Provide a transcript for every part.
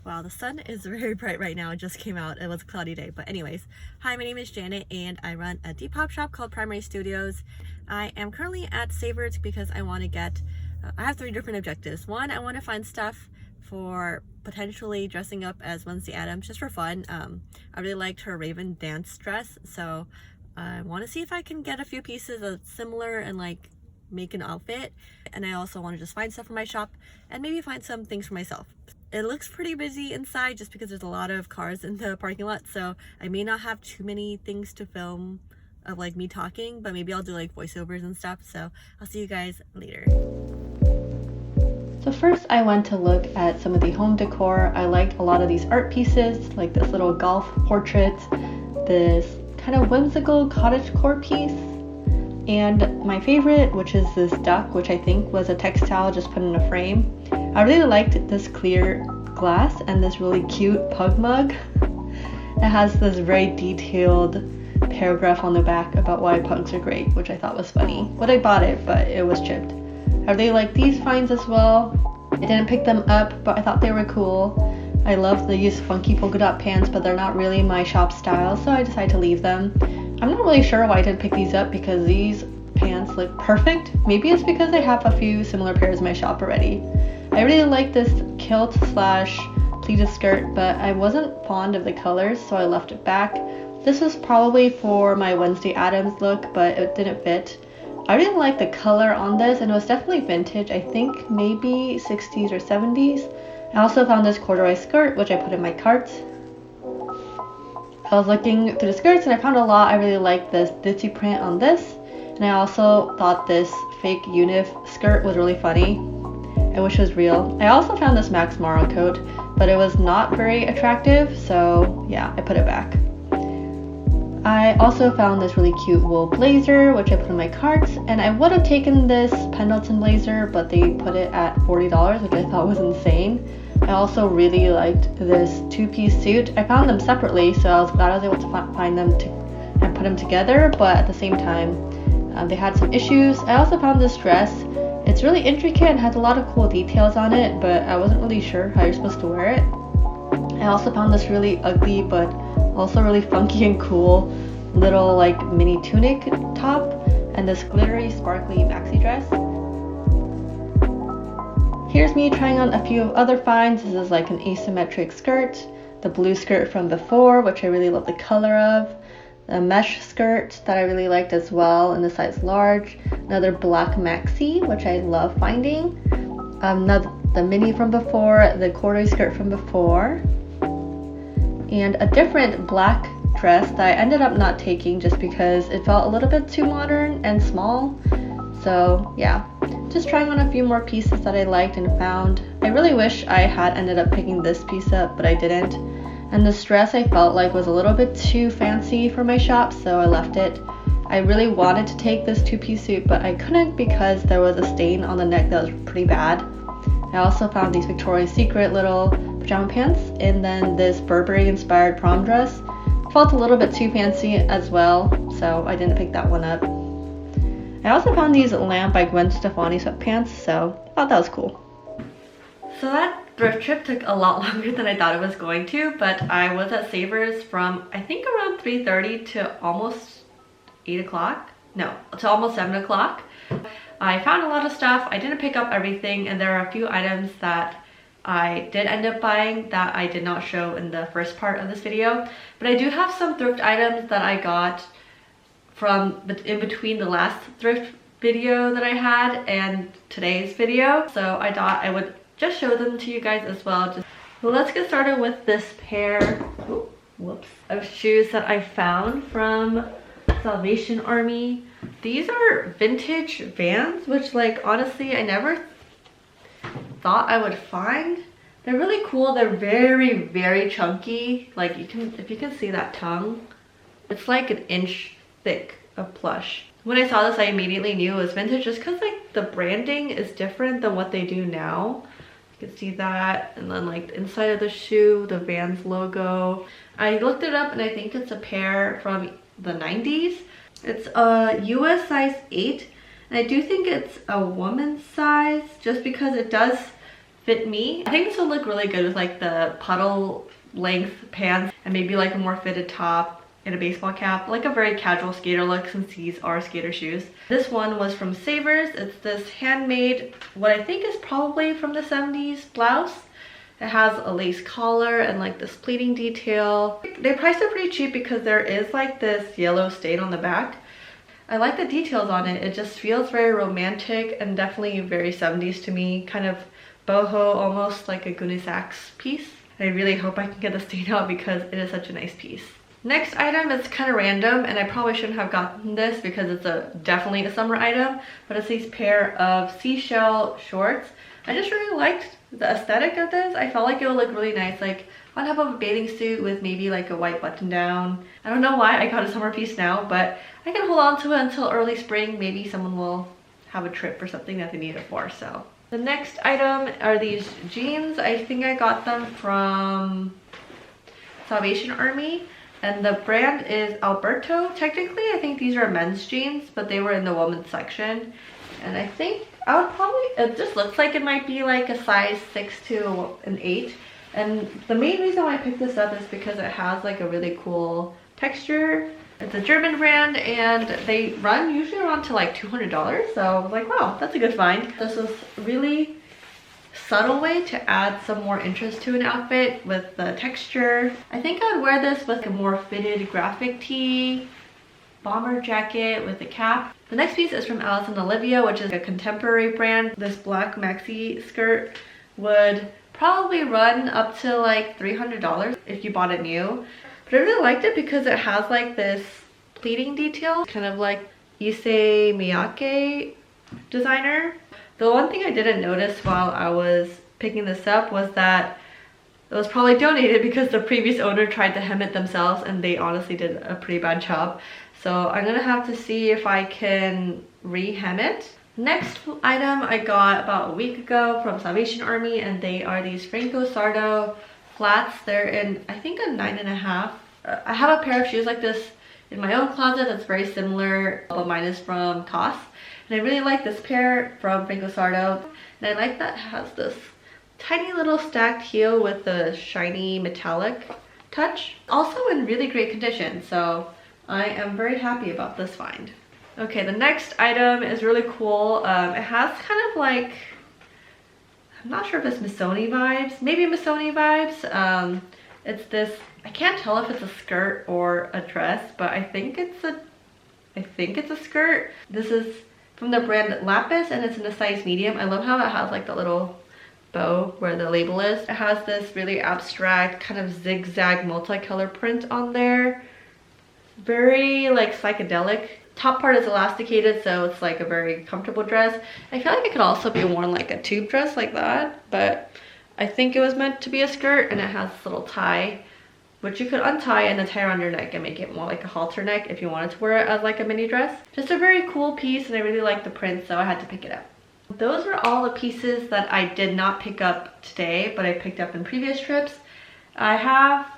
Wow, the sun is very bright right now. It just came out. It was a cloudy day. But anyways, hi, my name is Janet and I run a Depop shop called Primarie Studios. I am currently at Savers because I want to get, I have 3 different objectives. One, I want to find stuff for potentially dressing up as Wednesday Addams just for fun. I really liked her Raven dance dress, so I want to see if I can get a few pieces of similar and like make an outfit. And I also want to just find stuff for my shop and maybe find some things for myself. It looks pretty busy inside just because there's a lot of cars in the parking lot, so I may not have too many things to film of like me talking, but maybe I'll do like voiceovers and stuff. So I'll see you guys later. So first I went to look at some of the home decor. I liked a lot of these art pieces, like this little golf portrait, this kind of whimsical cottagecore piece, and my favorite, which is this duck, which I think was a textile just put in a frame. I really liked this clear glass and this really cute pug mug. It has this very detailed paragraph on the back about why pugs are great, which I thought was funny. But I bought it, but it was chipped. I really like these finds as well. I didn't pick them up, but I thought they were cool. I love these funky polka dot pants, but they're not really my shop style, so I decided to leave them. I'm not really sure why I didn't pick these up because these pants look perfect. Maybe it's because I have a few similar pairs in my shop already. I really like this kilt slash pleated skirt, but I wasn't fond of the colors, so I left it back. This was probably for my Wednesday Addams look, but it didn't fit. I really like the color on this, and it was definitely vintage. I think maybe 60s or 70s. I also found this corduroy skirt, which I put in my cart. I was looking through the skirts and I found a lot. I really liked this ditzy print on this, and I also thought this fake unif skirt was really funny. I wish it was real. I also found this Max Mara coat, but it was not very attractive, so yeah, I put it back. I also found this really cute wool blazer, which I put in my cart, and I would have taken this Pendleton blazer, but they put it at $40, which I thought was insane. I also really liked this 2-piece suit. I found them separately, so I was glad I was able to find them and put them together, but at the same time, they had some issues. I also found this dress. It's really intricate and has a lot of cool details on it, but I wasn't really sure how you're supposed to wear it. I also found this really ugly, but also really funky and cool little like mini tunic top and this glittery sparkly maxi dress. Here's me trying on a few other finds. This is like an asymmetric skirt, the blue skirt from before, which I really love the color of, a mesh skirt that I really liked as well in the size large, another black maxi, which I love finding, the mini from before, the corduroy skirt from before, and a different black dress that I ended up not taking just because it felt a little bit too modern and small. So yeah, just trying on a few more pieces that I liked and found. I really wish I had ended up picking this piece up, but I didn't. And this dress I felt like was a little bit too fancy for my shop, so I left it. I really wanted to take this 2-piece suit, but I couldn't because there was a stain on the neck that was pretty bad. I also found these Victoria's Secret little pajama pants, and then this Burberry inspired prom dress. Felt a little bit too fancy as well, so I didn't pick that one up. I also found these Lamb by Gwen Stefani sweatpants, so I thought that was cool. So that thrift trip took a lot longer than I thought it was going to, but I was at Savers from I think around 3:30 to almost 8 o'clock. No, to almost 7 o'clock. I found a lot of stuff. I didn't pick up everything, and there are a few items that I did end up buying that I did not show in the first part of this video. But I do have some thrift items that I got from in between the last thrift video that I had and today's video. So I thought I would just show them to you guys as well. So let's get started with this pair of shoes that I found from Salvation Army. These are vintage Vans, which like honestly I never thought I would find. They're really cool. They're very, very chunky. Like if you can see that tongue, it's like an inch thick of plush. When I saw this, I immediately knew it was vintage just because like the branding is different than what they do now. You can see that, and then like the inside of the shoe, the Vans logo. I looked it up and I think it's a pair from the 90s. It's a US size 8, and I do think it's a woman's size just because it does fit me. I think this will look really good with like the puddle length pants and maybe like a more fitted top and a baseball cap, like a very casual skater look since these are skater shoes. This one was from Savers. It's this handmade, what I think is probably from the 70s blouse. It has a lace collar and like this pleating detail. They priced it pretty cheap because there is like this yellow stain on the back. I like the details on it. It just feels very romantic and definitely very 70s to me, kind of boho, almost like a unisex piece. I really hope I can get the stain out because it is such a nice piece. Next item is kind of random, and I probably shouldn't have gotten this because it's definitely a summer item, but it's these pair of seashell shorts. I just really liked the aesthetic of this. I felt like it would look really nice, like on top of a bathing suit with maybe like a white button down. I don't know why I got a summer piece now, but I can hold on to it until early spring. Maybe someone will have a trip or something that they need it for. So the next item are these jeans. I think I got them from Salvation Army. And the brand is Alberto. Technically, I think these are men's jeans, but they were in the women's section. And I think I would probably, it just looks like it might be like a size 6 to an 8. And the main reason why I picked this up is because it has like a really cool texture. It's a German brand and they run usually around to like $200. So I was like, wow, that's a good find. This is really subtle way to add some more interest to an outfit with the texture. I think I would wear this with a more fitted graphic tee, bomber jacket with a cap. The next piece is from Alice & Olivia, which is a contemporary brand. This black maxi skirt would probably run up to like $300 if you bought it new. But I really liked it because it has like this pleating detail, kind of like Issey Miyake designer. The one thing I didn't notice while I was picking this up was that it was probably donated because the previous owner tried to hem it themselves and they honestly did a pretty bad job. So I'm gonna have to see if I can re-hem it. Next item I got about a week ago from Salvation Army, and they are these Franco Sardo flats. They're in, I think, a 9.5. I have a pair of shoes like this in my own closet that's very similar, but mine is from COS. And I really like this pair from Franco Sardo. And I like that it has this tiny little stacked heel with the shiny metallic touch. Also in really great condition, so I am very happy about this find. Okay, the next item is really cool. It has kind of like, I'm not sure if it's Missoni vibes, maybe Missoni vibes. It's this, I can't tell if it's a skirt or a dress, but I think it's a skirt. This is from the brand Lapis and it's in a size medium. I love how it has like the little bow where the label is. It has this really abstract kind of zigzag multicolor print on there. Very like psychedelic. Top part is elasticated, so it's like a very comfortable dress. I feel like it could also be worn like a tube dress like that, but I think it was meant to be a skirt, and it has this little tie, which you could untie and then tie around your neck and make it more like a halter neck if you wanted to wear it as like a mini dress. Just a very cool piece, and I really like the print, so I had to pick it up. Those were all the pieces that I did not pick up today, but I picked up in previous trips. I have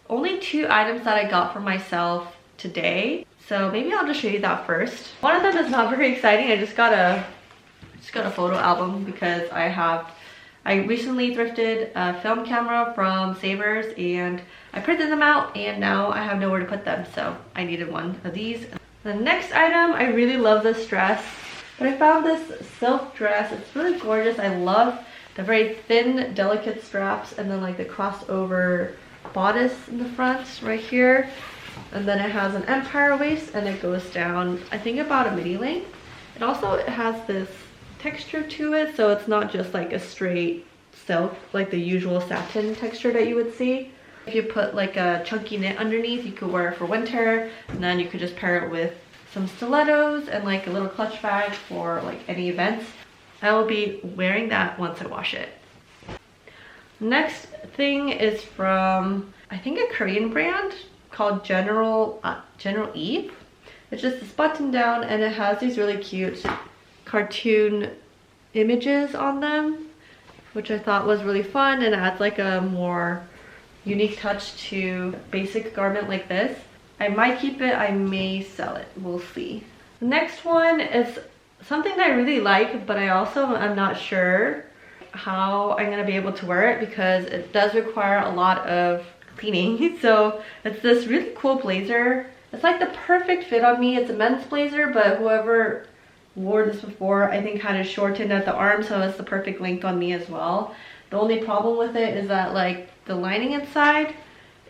only 2 items that I got for myself today, so maybe I'll just show you that first. One of them is not very exciting. I just got a photo album because I recently thrifted a film camera from Savers and I printed them out, and now I have nowhere to put them, so I needed one of these. The next item, I really love this dress, but I found this silk dress. It's really gorgeous. I love the very thin, delicate straps and then like the crossover bodice in the front right here. And then it has an empire waist and it goes down, I think, about a midi length. It also has this texture to it, so it's not just like a straight silk, like the usual satin texture that you would see. If you put like a chunky knit underneath, you could wear it for winter, and then you could just pair it with some stilettos and like a little clutch bag for like any events. I will be wearing that once I wash it. Next thing is from, I think, a Korean brand called General Eve. It's just this button down and it has these really cute cartoon images on them, which I thought was really fun and adds like a more unique touch to basic garment like this. I might keep it, I may sell it, we'll see. The next one is something that I really like, but I also am not sure. how I'm gonna be able to wear it because it does require a lot of cleaning. So it's this really cool blazer. It's like the perfect fit on me. It's a men's blazer, but whoever wore this before I think had it shortened at the arm, so it's the perfect length on me as well. The only problem with it is that like the lining inside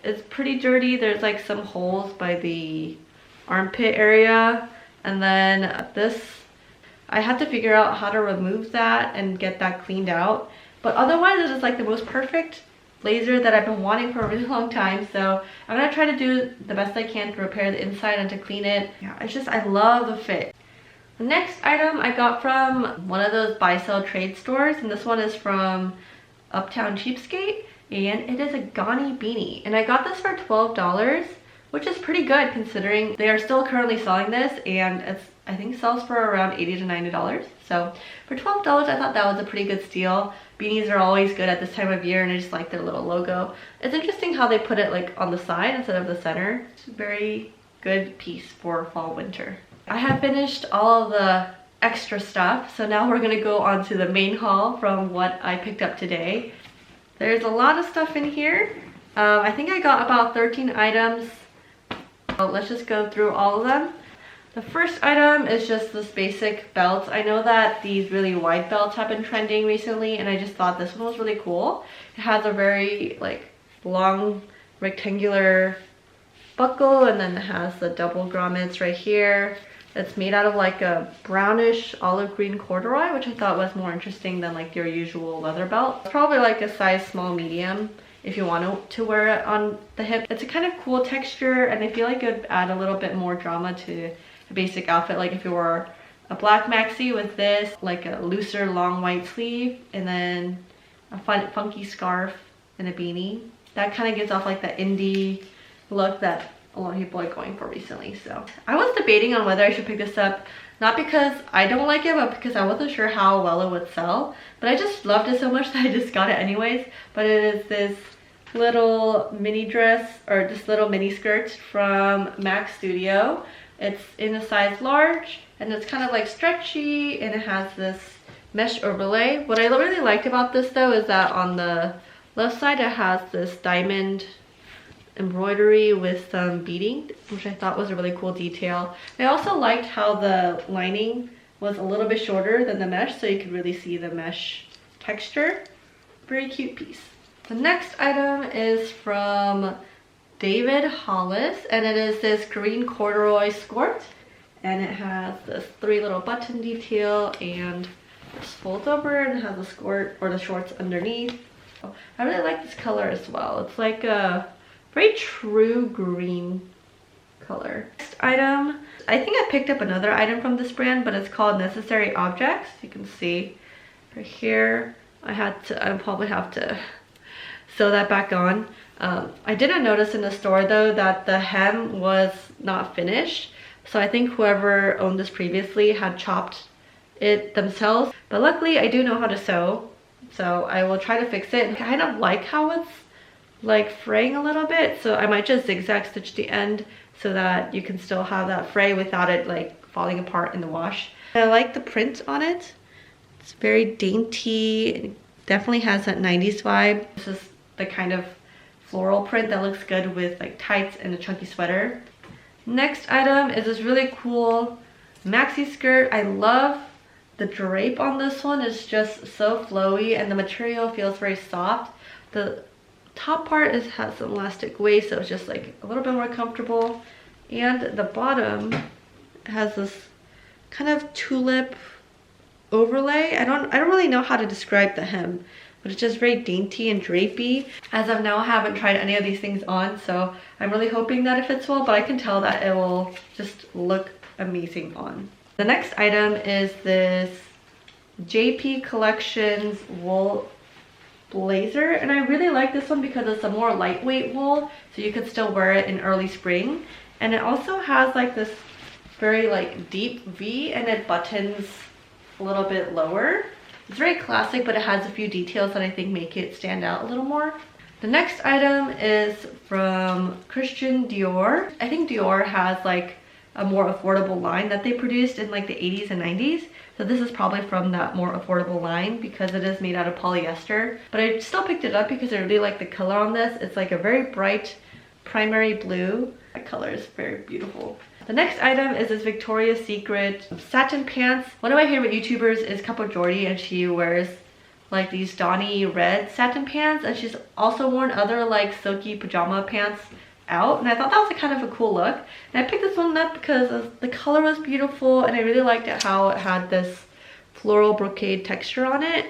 is pretty dirty. There's like some holes by the armpit area, and then this, I had to figure out how to remove that and get that cleaned out. But otherwise it is like the most perfect blazer that I've been wanting for a really long time. So I'm gonna try to do the best I can to repair the inside and to clean it. Yeah, it's just, I love the fit. The next item I got from one of those buy sell trade stores, and this one is from Uptown Cheapskate, and it is a Ghani beanie. And I got this for $12, which is pretty good considering they are still currently selling this, and it's, I think, sells for around $80 to $90. So for $12, I thought that was a pretty good steal. Beanies are always good at this time of year, and I just like their little logo. It's interesting how they put it like on the side instead of the center. It's a very good piece for fall winter. I have finished all of the extra stuff, so now we're gonna go on to the main haul from what I picked up today. There's a lot of stuff in here. I think I got about 13 items. So let's just go through all of them. The first item is just this basic belt. I know that these really wide belts have been trending recently, and I just thought this one was really cool. It has a very like long rectangular buckle, and then it has the double grommets right here. It's made out of like a brownish olive green corduroy, which I thought was more interesting than like your usual leather belt. It's probably like a size small medium if you want to wear it on the hip. It's a kind of cool texture, and I feel like it would add a little bit more drama to a basic outfit. Like if you wore a black maxi with this, like a looser long white sleeve, and then a funky scarf and a beanie. That kind of gives off like that indie look that a lot of people are going for recently. So I was debating on whether I should pick this up, not because I don't like it, but because I wasn't sure how well it would sell. But I just loved it so much that I just got it anyways. But it is this little mini dress, or this little mini skirt from Max Studio. It's in a size large, and it's kind of like stretchy, and it has this mesh overlay. What I really liked about this though is that on the left side it has this diamond embroidery with some beading, which I thought was a really cool detail. I also liked how the lining was a little bit shorter than the mesh, so you could really see the mesh texture. Very cute piece. The next item is from David Hollis, and it is this green corduroy skirt, and it has this 3 little button detail, and this folds over and has the skirt or the shorts underneath. I really like this color as well. It's like a very true green color. Next item, I think I picked up another item from this brand, but it's called Necessary Objects. You can see right here. I probably have to sew that back on. I didn't notice in the store though that the hem was not finished, so I think whoever owned this previously had chopped it themselves. But luckily I do know how to sew, so I will try to fix it. I kind of like how it's like fraying a little bit, so I might just zigzag stitch the end so that you can still have that fray without it like falling apart in the wash. I like the print on it. It's very dainty. It definitely has that 90s vibe. This is the kind of floral print that looks good with like tights and a chunky sweater. Next item is this really cool maxi skirt. I love the drape on this one. It's just so flowy, and the material feels very soft. The top part has some elastic waist, so it's just like a little bit more comfortable, and the bottom has this kind of tulip overlay. I don't really know how to describe the hem, but it's just very dainty and drapey. As of now, I haven't tried any of these things on, so I'm really hoping that it fits well, but I can tell that it will just look amazing on. The next item is this JP Collections wool blazer, and I really like this one because it's a more lightweight wool, so you could still wear it in early spring. And it also has like this very like deep V, and it buttons a little bit lower. It's very classic, but it has a few details that I think make it stand out a little more. The next item is from Christian Dior. I think Dior has like a more affordable line that they produced in like the 80s and 90s. So this is probably from that more affordable line because it is made out of polyester. But I still picked it up because I really like the color on this. It's like a very bright primary blue. That color is very beautiful. The next item is this Victoria's Secret satin pants. One of my favorite YouTubers is Couple Jordy, and she wears like these Donny red satin pants, and she's also worn other like silky pajama pants out, and I thought that was a kind of a cool look. And I picked this one up because the color was beautiful, and I really liked it how it had this floral brocade texture on it.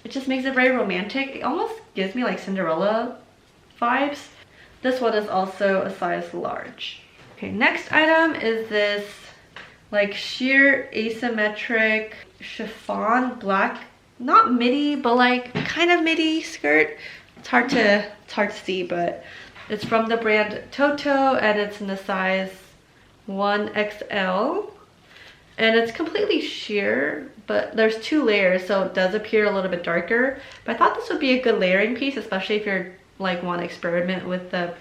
It just makes it very romantic. It almost gives me like Cinderella vibes. This one is also a size large. Okay, next item is this like sheer asymmetric chiffon black, not midi, but like kind of midi skirt. It's hard to see, but it's from the brand Toto, and it's in the size 1XL. And it's completely sheer, but there's 2 layers, so it does appear a little bit darker. But I thought this would be a good layering piece, especially if you're like want to experiment with the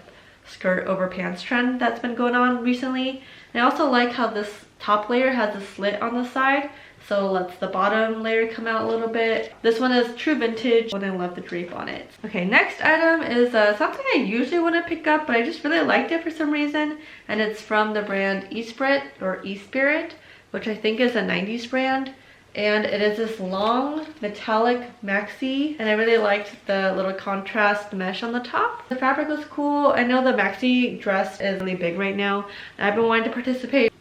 skirt over pants trend that's been going on recently. And I also like how this top layer has a slit on the side, so it lets the bottom layer come out a little bit. This one is true vintage, and I love the drape on it. Okay, next item is something I usually want to pick up, but I just really liked it for some reason, and it's from the brand Espirit, or Espirit, which I think is a 90s brand. And it is this long metallic maxi, and I really liked the little contrast mesh on the top. The fabric was cool. I know the maxi dress is really big right now, and I've been wanting to participate.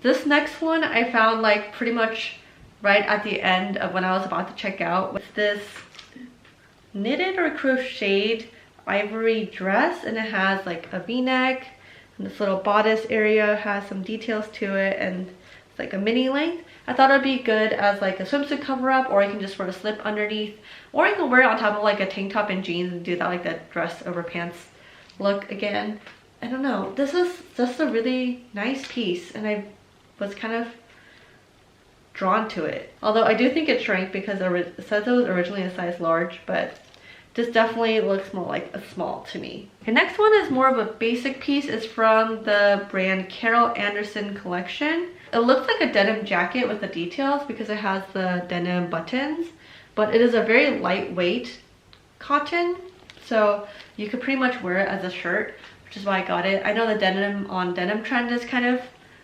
This next one I found like pretty much right at the end of when I was about to check out. It's this knitted or crocheted ivory dress, and it has like a v-neck, and this little bodice area has some details to it, and it's like a mini length. I thought it would be good as like a swimsuit cover up, or you can just wear a slip underneath, or you can wear it on top of like a tank top and jeans and do that like that dress over pants look again. I don't know, this is just a really nice piece, and I was kind of drawn to it. Although I do think it shrank because it says it was originally a size large, but this definitely looks more like a small to me. The next one is more of a basic piece. It's from the brand Carol Anderson collection. It looks like a denim jacket with the details because it has the denim buttons, but it is a very lightweight cotton, so you could pretty much wear it as a shirt, which is why I got it. I know the denim on denim trend is kind of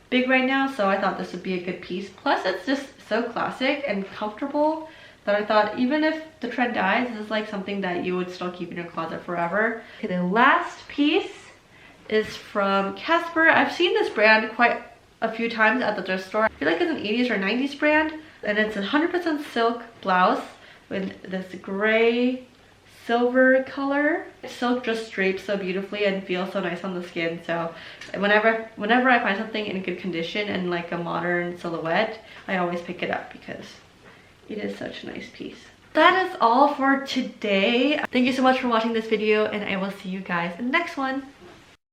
big right now, so I thought this would be a good piece. Plus it's just so classic and comfortable that I thought even if the trend dies, this is like something that you would still keep in your closet forever. Okay, the last piece is from Casper. I've seen this brand quite a few times at the thrift store. I feel like it's an 80s or 90s brand, and it's a 100% silk blouse with this gray silver color. Silk just drapes so beautifully and feels so nice on the skin, so whenever I find something in good condition and like a modern silhouette, I always pick it up because it is such a nice piece. That is all for today. Thank you so much for watching this video, and I will see you guys in the next one.